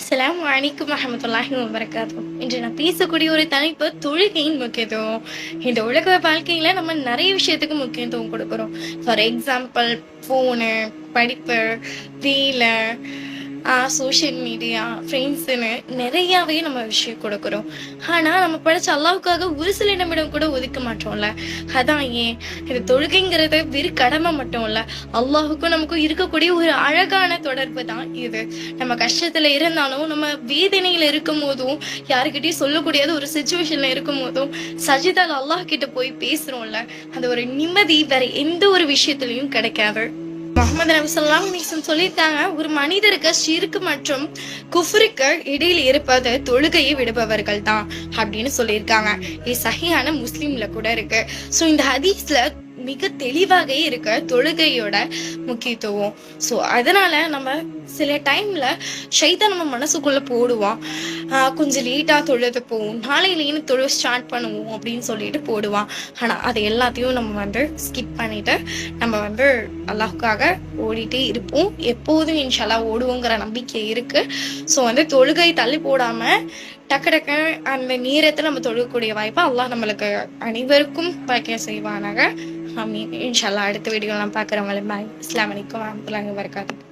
அஸ்ஸலாமு அலைக்கும் வரஹ்மத்துல்லாஹி வபரகாத்துஹு. இன்று நான் பேசக்கூடிய ஒரு தலைப்பு தொழுகையின் முக்கியத்துவம். இந்த உலக வாழ்க்கையில நம்ம நிறைய விஷயத்துக்கு முக்கியத்துவம் கொடுக்குறோம். ஃபார் எக்ஸாம்பிள் ஃபோனு, படிப்பு, வேலை, சோஷியல் மீடியா, ஃப்ரெண்ட்ஸுன்னு நிறையாவே நம்ம விஷயம் கொடுக்குறோம். ஆனால் நம்ம படைச்ச அல்லாஹ்வுக்காக ஒரு சில நிமிடம் கூட ஒதுக்க மாட்டோம்ல. அதான் ஏன் இது தொழுகைங்கிறது வெறும் கடமை மட்டும் இல்லை, அல்லாஹுக்கும் நமக்கும் இருக்கக்கூடிய ஒரு அழகான தொடர்பு தான் இது. நம்ம கஷ்டத்தில் இருந்தாலும், நம்ம வேதனையில் இருக்கும் போதும், யாருக்கிட்டையும் சொல்லக்கூடியது ஒரு சுச்சுவேஷனில் இருக்கும் போதும் சஜிதால் அல்லாஹ் கிட்ட போய் பேசுகிறோம்ல, அந்த ஒரு நிம்மதி வேற எந்த ஒரு விஷயத்துலையும் கிடைக்காது. முகமது நபி ஸல்லல்லாஹு அலைஹி வஸல்லம் சொல்லியிருக்காங்க, ஒரு மனிதருக்கு ஷிர்க் மற்றும் குஃப்ருக்கு இடையில் இருப்பது தொழுகையை விடுபவர்கள் தான் அப்படின்னு சொல்லியிருக்காங்க. இது சஹீஹான முஸ்லிம்ல கூட இருக்கு. ஸோ இந்த ஹதீஸ்ல மிக தெளிவாக இருக்க தொழுகையோட முக்கியத்துவம். ஸோ அதனால நம்ம சில டைம்ல ஷைத்தான் நம்ம மனசுக்குள்ள போடுவான், கொஞ்சம் லேட்டாக தொழுது போவோம், நாளையிலேன்னு தொழு ஸ்டார்ட் பண்ணுவோம் அப்படின்னு சொல்லிட்டு போடுவான். ஆனால் அது எல்லாத்தையும் நம்ம ஸ்கிப் பண்ணிட்டு நம்ம அல்லாஹ்வுக்காக ஓடிட்டே இருப்போம். எப்போதும் இன்ஷால்லா ஓடுவோங்கிற நம்பிக்கை இருக்கு. ஸோ தொழுகை தள்ளி போடாம டக்கு டக்கு அந்த நேரத்தில் நம்ம தொழுகக்கூடிய வாய்ப்பை அல்லாஹ் நம்மளுக்கு அனைவருக்கும் பாக்கியம் செய்வானாக. ஆமீன். இன்ஷால்லா அடுத்த வீடியோலாம் பார்க்குறவங்களே பாய். அஸ்ஸலாமு அலைக்கும் வரஹ்மத்துல்லாஹி வபரகாத்துஹு.